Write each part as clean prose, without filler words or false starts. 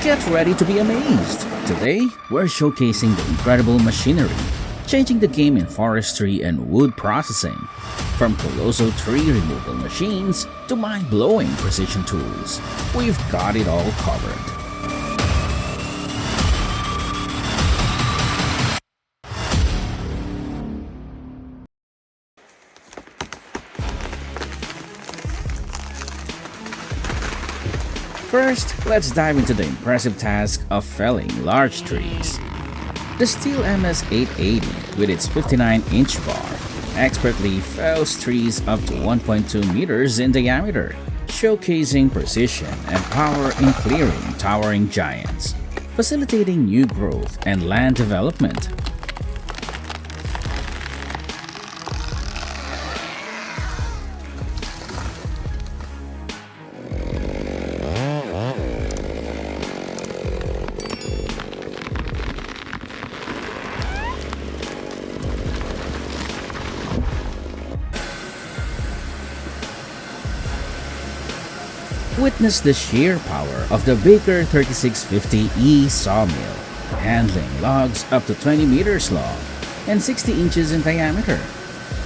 Get ready to be amazed! Today, we're showcasing the incredible machinery, changing the game in forestry and wood processing. From colossal tree removal machines to mind-blowing precision tools, we've got it all covered. First, let's dive into the impressive task of felling large trees. The Steel MS-880, with its 59-inch bar, expertly fells trees up to 1.2 meters in diameter, showcasing precision and power in clearing towering giants, facilitating new growth and land development. Witness the sheer power of the Baker 3650E sawmill, handling logs up to 20 meters long and 60 inches in diameter.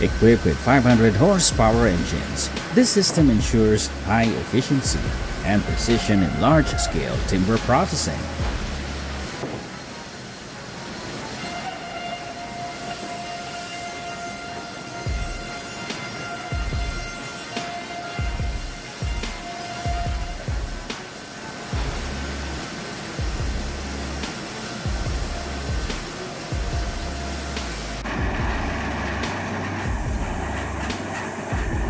Equipped with 500 horsepower engines, this system ensures high efficiency and precision in large-scale timber processing.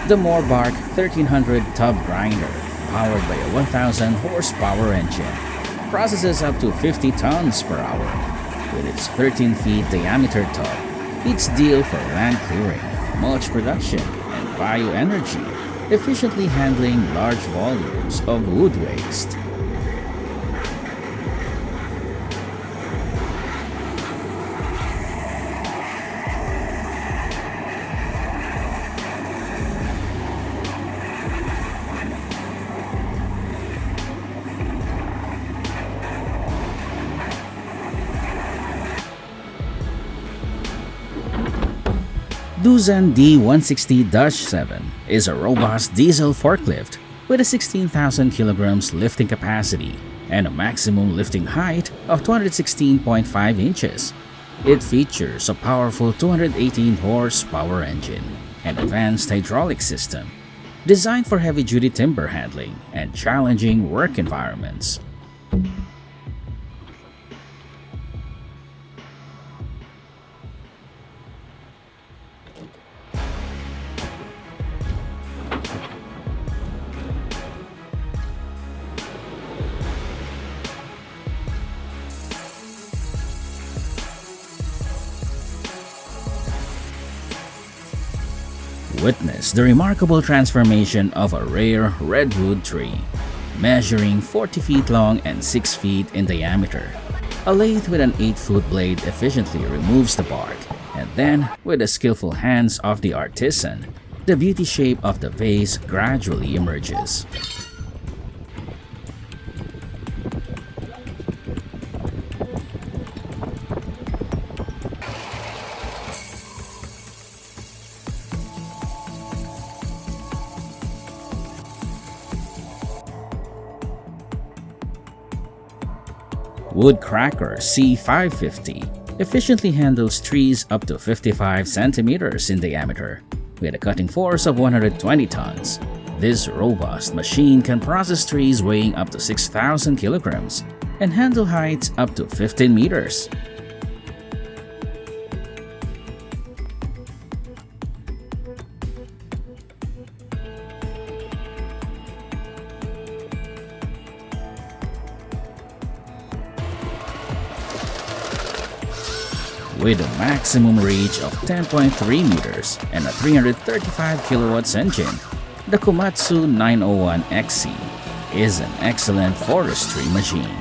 The Moorbark 1300 tub grinder, powered by a 1000 horsepower engine, processes up to 50 tons per hour. With its 13 feet diameter tub, it's ideal for land clearing, mulch production, and bioenergy, efficiently handling large volumes of wood waste. Doosan D160-7 is a robust diesel forklift with a 16,000 kilograms lifting capacity and a maximum lifting height of 216.5 inches. It features a powerful 218 horsepower engine and advanced hydraulic system designed for heavy-duty timber handling and challenging work environments. Witness the remarkable transformation of a rare redwood tree, measuring 40 feet long and 6 feet in diameter. A lathe with an 8-foot blade efficiently removes the bark, and then, with the skillful hands of the artisan, the beauty shape of the vase gradually emerges. Woodcracker C550 efficiently handles trees up to 55 centimeters in diameter with a cutting force of 120 tons. This robust machine can process trees weighing up to 6,000 kilograms and handle heights up to 15 meters. With a maximum reach of 10.3 meters and a 335 kilowatts engine, the Komatsu 901XC is an excellent forestry machine,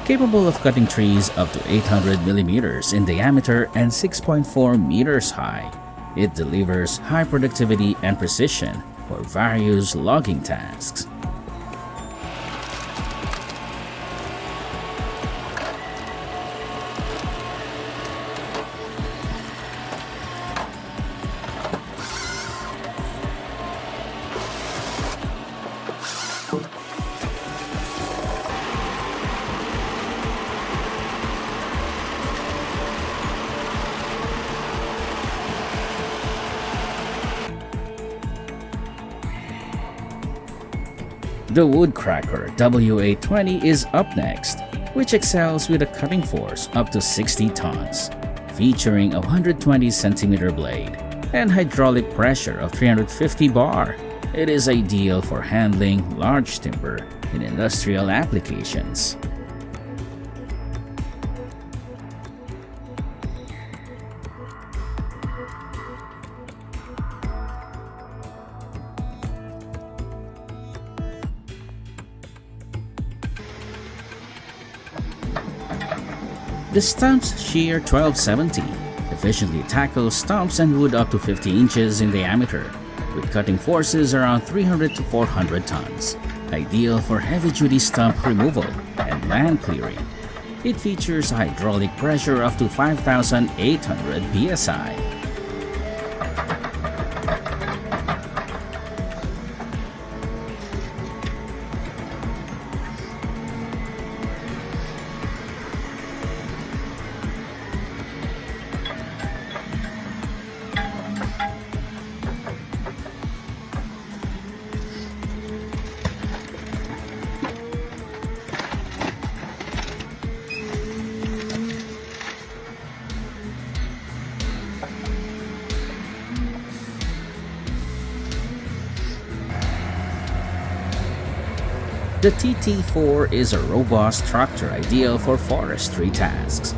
capable of cutting trees up to 800 millimeters in diameter and 6.4 meters high. It delivers high productivity and precision for various logging tasks. The Woodcracker W820 is up next, which excels with a cutting force up to 60 tons, featuring a 120 centimeter blade and hydraulic pressure of 350 bar. It is ideal for handling large timber in industrial applications. The Stump's Shear 1270 efficiently tackles stumps and wood up to 50 inches in diameter, with cutting forces around 300 to 400 tons, ideal for heavy-duty stump removal and land clearing. It features a hydraulic pressure up to 5,800 psi. The TT4 is a robust tractor ideal for forestry tasks.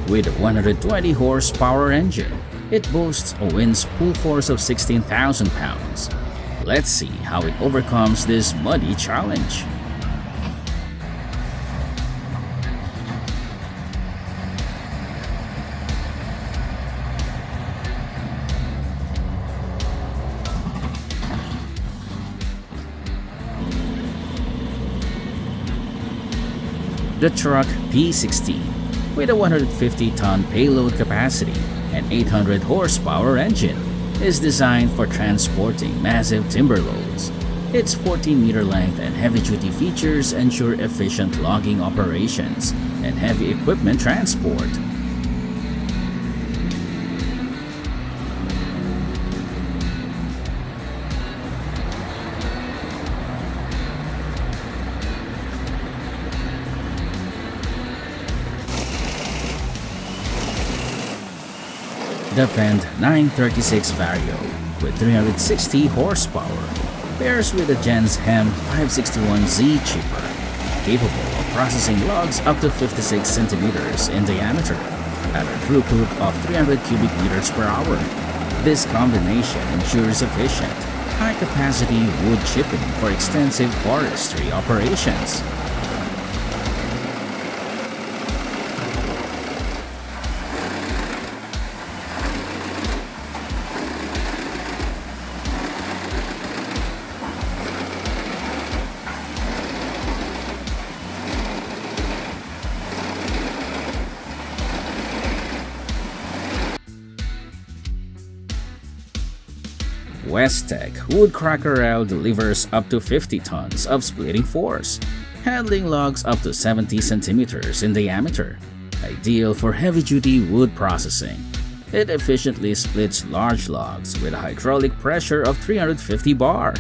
With a 120 horsepower engine, it boasts a wind pull force of 16,000 pounds. Let's see how it overcomes this muddy challenge. The truck P16, with a 150-ton payload capacity and 800 horsepower engine, is designed for transporting massive timber loads. Its 14-meter length and heavy-duty features ensure efficient logging operations and heavy equipment transport. The Fend 936 Vario with 360 horsepower pairs with the Gens Hem 561Z chipper, capable of processing logs up to 56 centimeters in diameter at a throughput of 300 cubic meters per hour. This combination ensures efficient, high-capacity wood chipping for extensive forestry operations. Westech Woodcracker L delivers up to 50 tons of splitting force, handling logs up to 70 centimeters in diameter, ideal for heavy-duty wood processing. It efficiently splits large logs with a hydraulic pressure of 350 bar.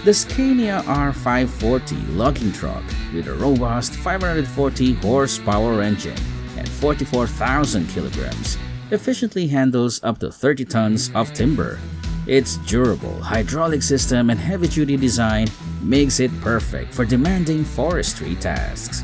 The Scania R540 logging truck with a robust 540 horsepower engine and 44,000 kilograms efficiently handles up to 30 tons of timber. Its durable hydraulic system and heavy-duty design makes it perfect for demanding forestry tasks.